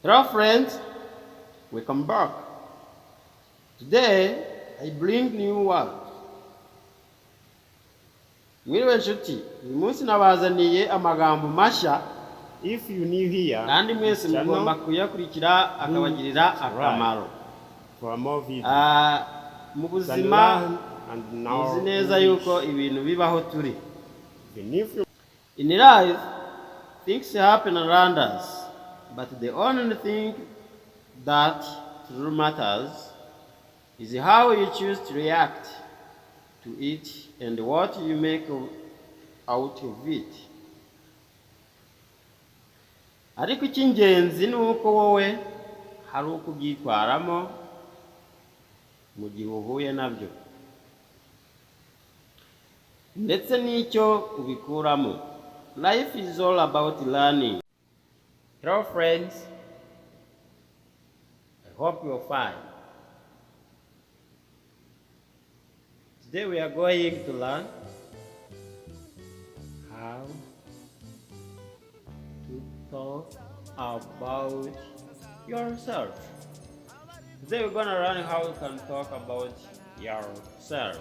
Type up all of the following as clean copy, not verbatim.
Hello friends, welcome back. Today I bring new words. Mwiriwe nshuti, uyu munsi nabazaniye amagambo mashya. If you new here, kandi mwese mugomba kuyakurikira akabagirira akamaro. For more videos. Mu buzima uzi neza yuko ibintu bibaho turi. In life, things happen around us, but the only thing that truly matters is how you choose to react to it and what you make out of it. Ariko icy'ingenzi ni uko wowe hari uko ubyitwaramo mu gihe uhuye nabyo, ndetse n'icyo ubikuramo. Life is all about learning. Hello friends, I hope you're fine. Today we are going to learn how to talk about yourself. Today we're going to learn how you can talk about yourself.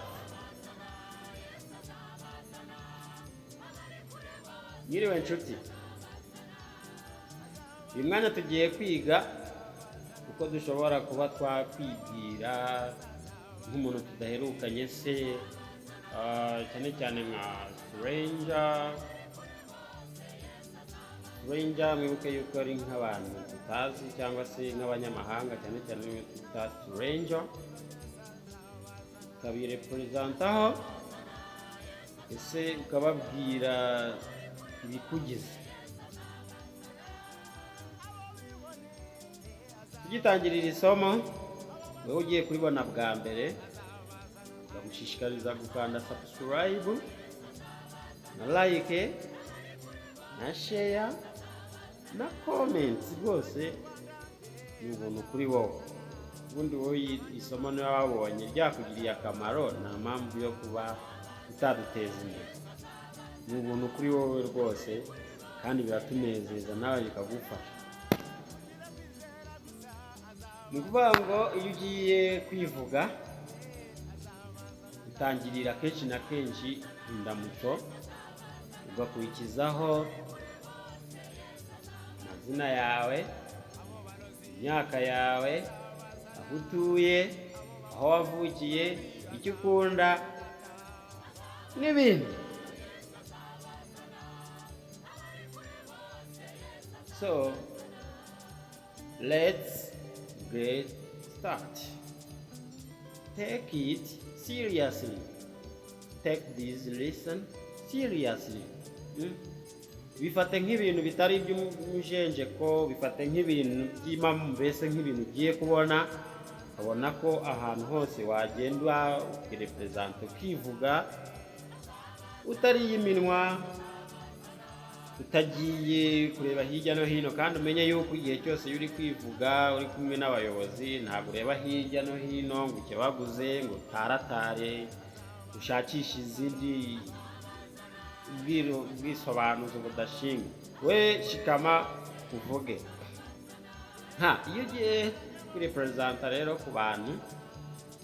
Mwiriwe nshuti, uyu mwanya tugiye kwiga uko dushobora kuba twakwigira nk'umuntu tudaherukanye se, cyane cyane nka stranger. Mwibuke yuko ari nk'abantu tutazi cyangwa se nk'abanyamahanga, cyane cyane twita stranger. Ukabirepresentaho ese ukababwira ibikugize. Tugitangirira isomo, wowe ugiye kuribona bwa mbere, ndagushishikariza gukanda subscribe na like na share na comment. Rwose ni ubuntu kuri wowe. Ubundi wowe isomo niba wabonye ryakugiriye akamaro, nta mpamvu yo kuba utaduteza imbere. Ni ubuntu kuri wowe rwose, kandi biratunezeza nawe bikagufasha. Ni ukuvuga ngo iyo ugiye kwivuga utangirira kenshi na kenshi indamutso, ugakurikizaho amazina yawe, imyaka yawe, aho utuye, aho wavukiye, icyo ukunda n'ibindi. So let's get started. Take it seriously. Take this lesson seriously. Bifate nk'ibintu bitari iby'umujenjeko, bifate nk'ibintu by'impamo, mbese nk'ibintu ugiye kubona, ukabona ko ahantu hose wagenda ukirepresenta, ukivuga utariye iminwa, utagiye kureba hirya no hino. Kandi umenye yuko igihe cyose uri kwivuga uri kumwe n'abayobozi, ntabwo ureba hirya no hino ngo icyo baguze ngo utaratare ushakisha izindi bwisobanuzo budashinga. We shikama uvuge. Iyo ugiye kwirepresenta rero ku bantu,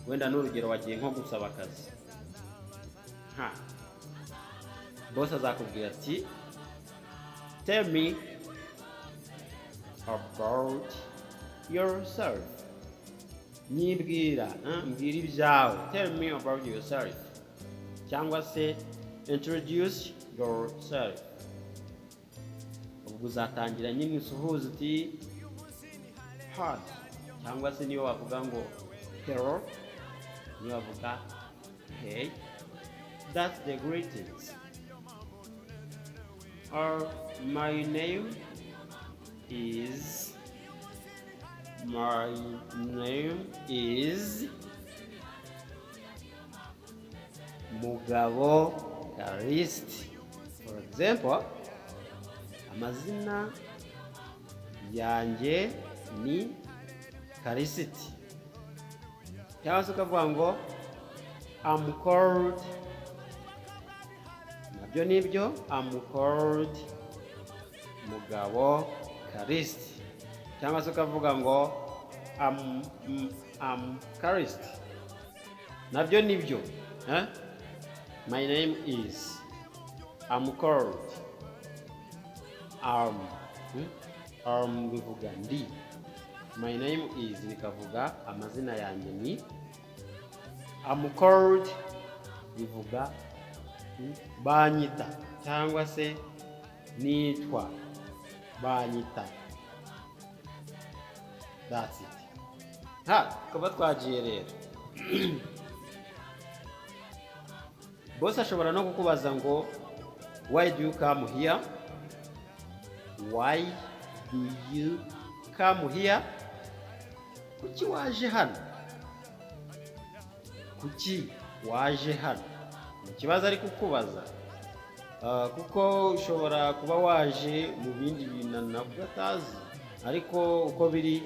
wenda n'urugero wagiye nko gusaba akazi, boss azakubwira ati tell me about yourself. Mbwira ibyawe. Tell me about yourself. Cyangwa se introduce yourself. Ubwo uzatangira nyine usuhuza uti hi, cyangwa se niyo wavuga ngo hello, niyo wavuga hey. That's the greetings. Or my name is Mugabo Karist. For example, amazina yanjye ni Karisiti. Cyangwa se ukavuga ngo I'm called, nabyo nibyo, I'm called Mugabo Karist. cyangwa se ukavuga ngo I'm Karist, nabyo nibyo. My name is, I'm called, bivuga ndi. My name is bikavuga amazina yanjye ni. I'm called bivuga banyita cyangwa se nitwa banyita. That's it. Kuba twagiye rero. Boss ashobora no kukubaza ngo why do you come here? Why do you come here? Kuki waje hano? Kuki waje hano? Ikibazo ari kukubaza. Kuko ushobora kuba waje mu bindi bintu nabwo atazi, ariko uko biri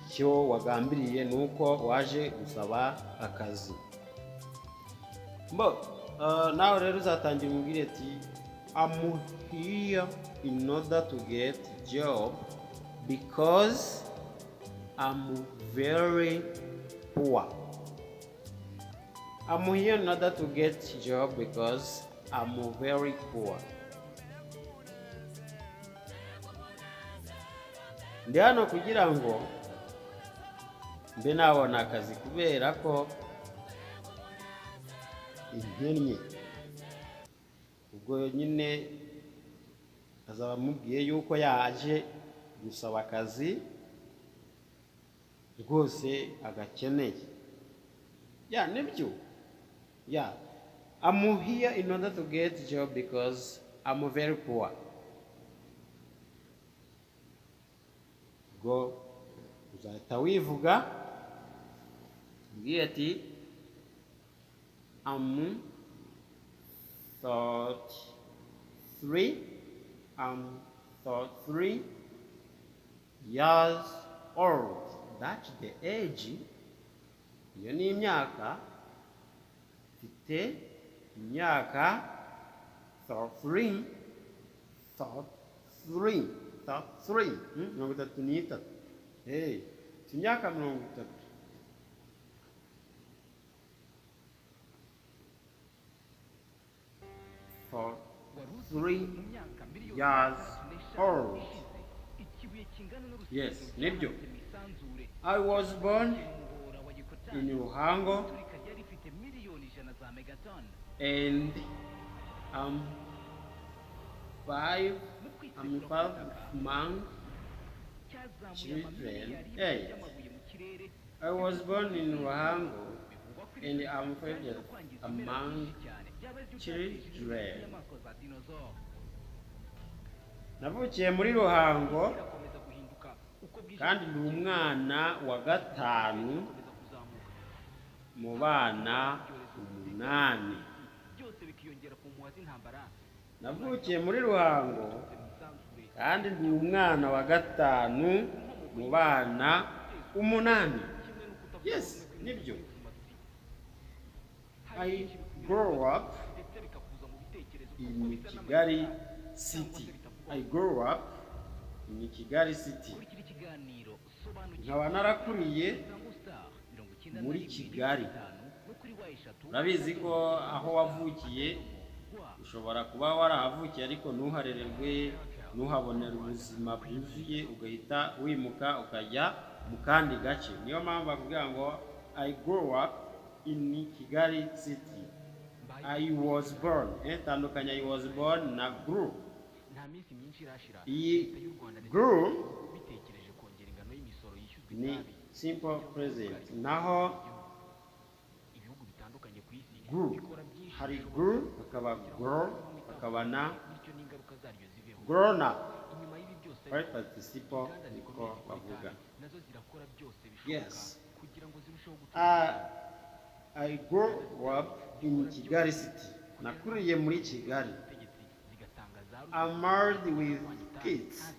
icyo wagambiriye nuko waje gusaba akazi. Nawe rero uzatangira umubwire ati I'm here in order to get job because I'm very poor. I'm here in order to get job because I'm very poor. Ndi hano kugira ngo mbe nabona akazi kubera ko inkennye. Ubwo nyine azaba amubwiye yuko yaje gusaba akazi rwose agakeneye. Nibyo. I'm here in order to get job because I'm very poor. Go uzahita wivuga ubwiye ati I'm 33 years old. That's the age. Iyo ni imyaka. Mfite imyaka 33. 33. Imyaka 33. For 3 years old. Yes, nibyo. I was born in Ruhango and I'm 5 months children. I was born in Ruhango and I'm 5 years among children. Navukiye muri Ruhango kandi ndi umwana wa gatanu mu bana 8. Navukiye muri Ruhango kandi ndi umwana wa gatanu mu bana 8. Yes, nibyo. I grew up in Kigali City. I grew up in Kigali City. Nkaba narakuriye muri Kigali. Urabizi ko aho wavukiye ushobora kuba warahavukiye ariko ntuharererwe, ntuhabonera ubuzima bwuzuye, ugahita wimuka ukajya mu kandi gace. Niyo mpamvu bavuga ngo I grew up in Kigali City. I was born. Tandukanya I was born na grew. Iyi grew ni simple present. Naho grew hari grew hakaba grow hakaba na grown up. Right participle niko bavuga. Yes. I grew up in Kigali City. Nakuriye muri Kigali. I'm married with kids.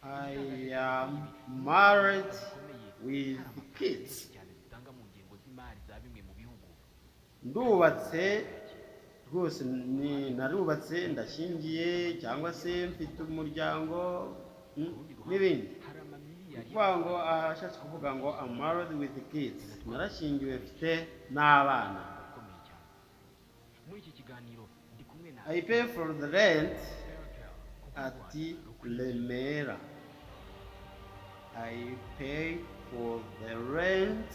I am married with kids. Ndubatse rwose narubatse ndashingiye cyangwa se mfite umuryango n'ibindi. Kuvuga ngo ashatse kuvuga ngo I'm married with the kids, narashingiwe mfite n'abana. I pay for the rent at Remera. I pay for the rent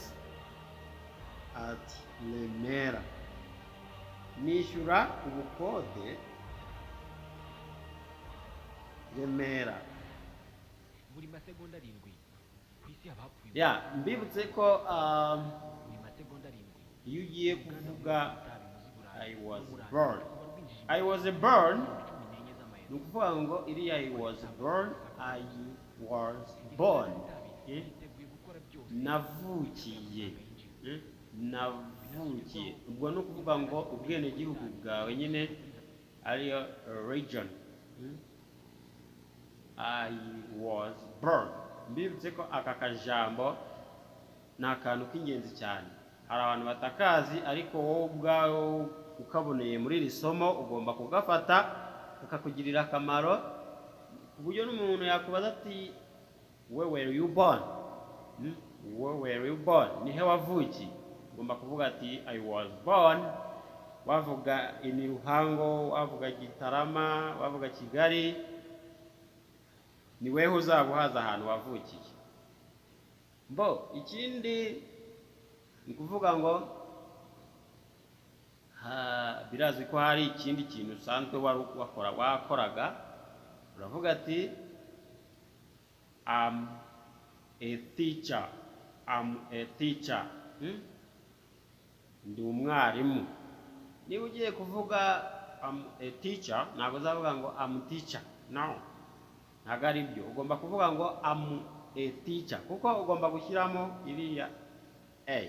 at Remera. Nishyura ubukode Remera. Ya, mbibutse ko iyo ugiye kuvuga I was born ni ukuvuga ngo iriya I was born navukiye. Ubwo ni ukuvuga ngo ubwenegihugu bwawe nyine ariyo region. I was born. Mbibutse ko aka kajambo ni akantu k'ingenzi cyane. Hari abantu batakazi, ariko wowe ubwawe ukaboneye muri iri somo ugomba kugafata kakakugirira akamaro, ku buryo n'umuntu yakubaza ati where were you born? Nihe wavukiye? Ugomba kuvuga ati I was born. Wavuga Ruhango, wavuga Gitarama, wavuga Kigali, ni weho uzaba uhaza ahantu wavukiye. Ikindi ni kuvuga ngo birazwi ko hari ikindi kintu usanzwe wakoraga, uravuga ati I'm a teacher. Ndi umwarimu. Niba ugiye kuvuga I'm a teacher, ntabwo uzavuga ngo I'm teacher. No, ntabwo ari byo. Ugomba kuvuga ngo I'm a teacher, kuko ugomba gushyiramo iriya A.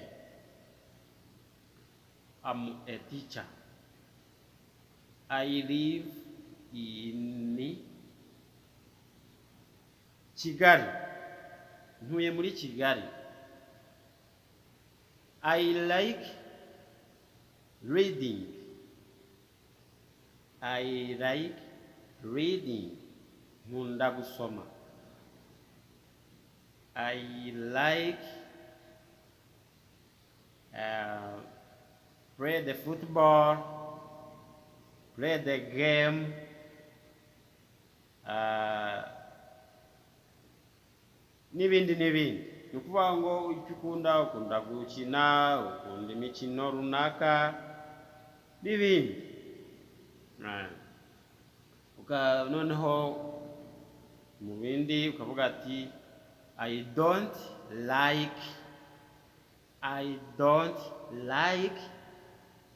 I'm a teacher. I live in Kigali. Ntuye muri Kigali. I like reading. Nkunda gusoma. I like play the football, play the game, n'ibindi. Ni ukuvuga ngo icyo ukunda gukina, ukunda imikino runaka n'ibindi. Noneho mu bindi ukavuga ati I don't like,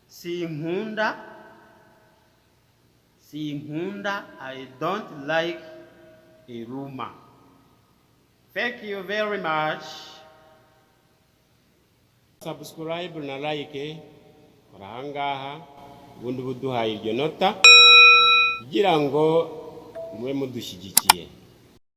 sinkunda, I don't like iruma. Thank you very much. Subscribe na like ahangaha, ubundi buduhaye iryo nota kugira ngo mube mudushyigikiye.